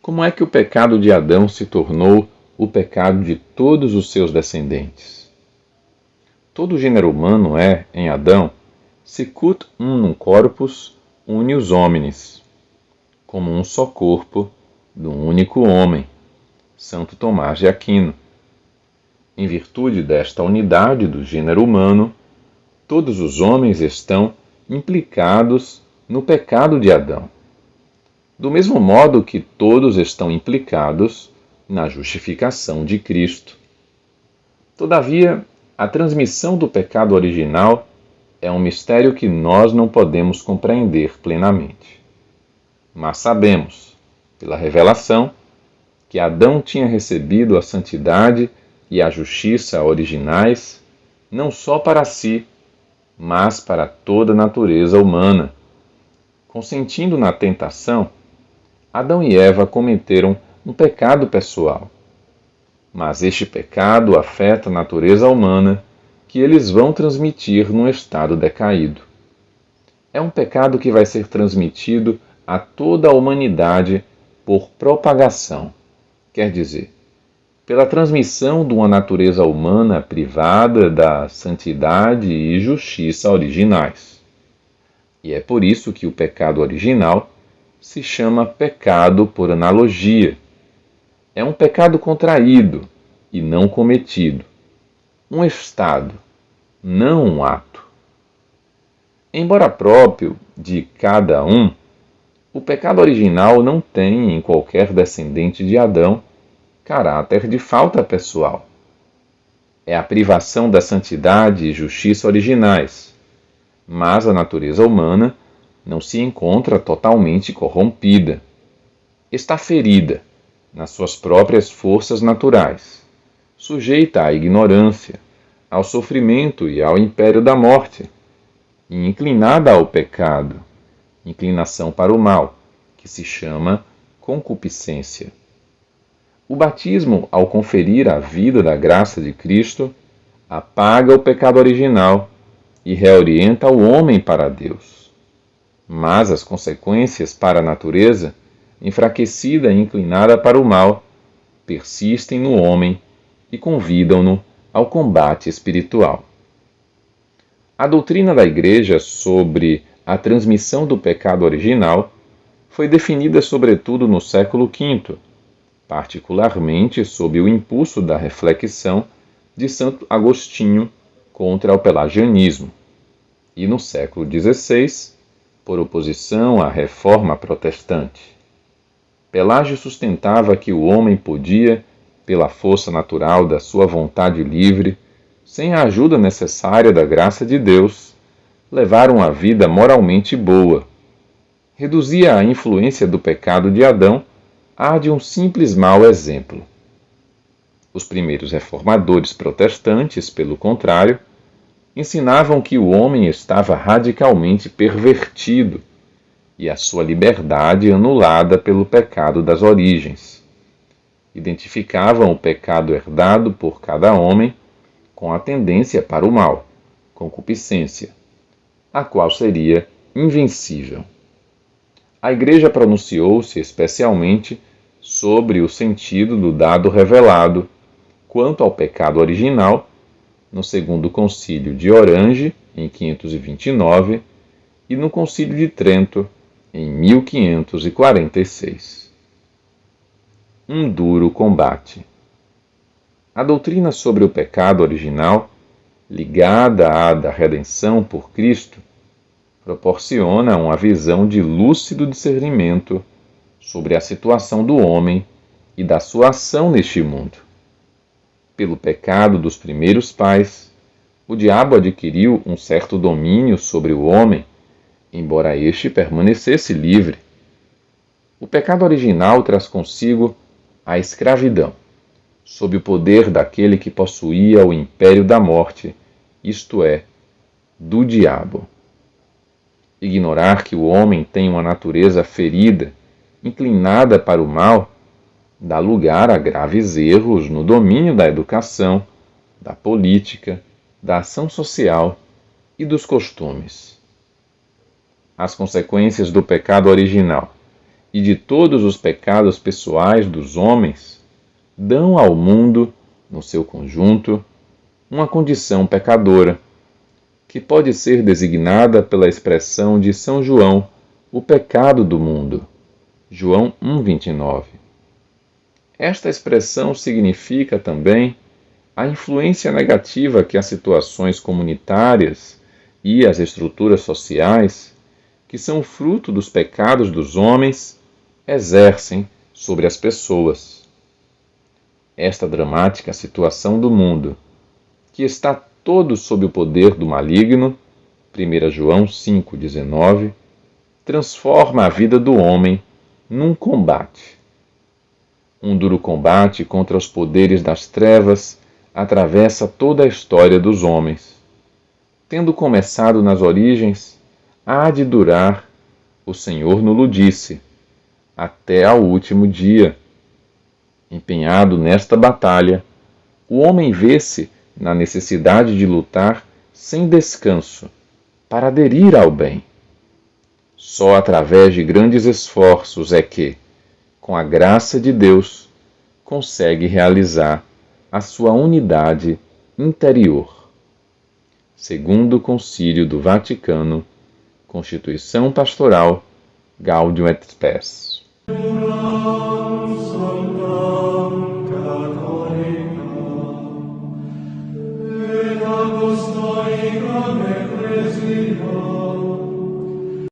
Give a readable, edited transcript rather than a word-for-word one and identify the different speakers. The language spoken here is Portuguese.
Speaker 1: Como é que o pecado de Adão se tornou o pecado de todos os seus descendentes? Todo o gênero humano é, em Adão, sicut unum corpus unius hominis, como um só corpo de um único homem, Santo Tomás de Aquino. Em virtude desta unidade do gênero humano, todos os homens estão implicados no pecado de Adão, do mesmo modo que todos estão implicados na justificação de Cristo. Todavia, a transmissão do pecado original é um mistério que nós não podemos compreender plenamente. Mas sabemos, pela revelação, que Adão tinha recebido a santidade e a justiça originais não só para si, mas para toda a natureza humana. Consentindo na tentação, Adão e Eva cometeram um pecado pessoal. Mas este pecado afeta a natureza humana que eles vão transmitir num estado decaído. É um pecado que vai ser transmitido a toda a humanidade por propagação, quer dizer, pela transmissão de uma natureza humana privada da santidade e justiça originais. E é por isso que o pecado original se chama pecado por analogia. É um pecado contraído e não cometido, um estado, não um ato. Embora próprio de cada um, o pecado original não tem em qualquer descendente de Adão caráter de falta pessoal. É a privação da santidade e justiça originais, mas a natureza humana não se encontra totalmente corrompida. Está ferida nas suas próprias forças naturais, sujeita à ignorância, ao sofrimento e ao império da morte, e inclinada ao pecado, inclinação para o mal, que se chama concupiscência. O batismo, ao conferir a vida da graça de Cristo, apaga o pecado original e reorienta o homem para Deus. Mas as consequências para a natureza, enfraquecida e inclinada para o mal, persistem no homem e convidam-no ao combate espiritual. A doutrina da Igreja sobre a transmissão do pecado original foi definida sobretudo no século V, particularmente sob o impulso da reflexão de Santo Agostinho contra o pelagianismo, e no século XVI, por oposição à reforma protestante. Pelágio sustentava que o homem podia, pela força natural da sua vontade livre, sem a ajuda necessária da graça de Deus, levar uma vida moralmente boa. Reduzia a influência do pecado de Adão à de um simples mau exemplo. Os primeiros reformadores protestantes, pelo contrário, ensinavam que o homem estava radicalmente pervertido e a sua liberdade anulada pelo pecado das origens. Identificavam o pecado herdado por cada homem com a tendência para o mal, concupiscência, a qual seria invencível. A Igreja pronunciou-se especialmente sobre o sentido do dado revelado quanto ao pecado original no Segundo Concílio de Orange, em 529, e no Concílio de Trento, em 1546. Um duro combate. A doutrina sobre o pecado original, ligada à da redenção por Cristo, proporciona uma visão de lúcido discernimento sobre a situação do homem e da sua ação neste mundo. Pelo pecado dos primeiros pais, o diabo adquiriu um certo domínio sobre o homem, embora este permanecesse livre. O pecado original traz consigo a escravidão, sob o poder daquele que possuía o império da morte, isto é, do diabo. Ignorar que o homem tem uma natureza ferida, inclinada para o mal, dá lugar a graves erros no domínio da educação, da política, da ação social e dos costumes. As consequências do pecado original e de todos os pecados pessoais dos homens dão ao mundo, no seu conjunto, uma condição pecadora, que pode ser designada pela expressão de São João, o pecado do mundo. João 1,29. Esta expressão significa também a influência negativa que as situações comunitárias e as estruturas sociais, que são fruto dos pecados dos homens, exercem sobre as pessoas. Esta dramática situação do mundo, que está todo sob o poder do maligno, 1 João 5,19, transforma a vida do homem num combate. Um duro combate contra os poderes das trevas atravessa toda a história dos homens. Tendo começado nas origens, há de durar, o Senhor nos disse, até ao último dia. Empenhado nesta batalha, o homem vê-se na necessidade de lutar sem descanso para aderir ao bem. Só através de grandes esforços é que, com a graça de Deus, consegue realizar a sua unidade interior. Segundo o Concílio do Vaticano, Constituição Pastoral Gaudium et Spes.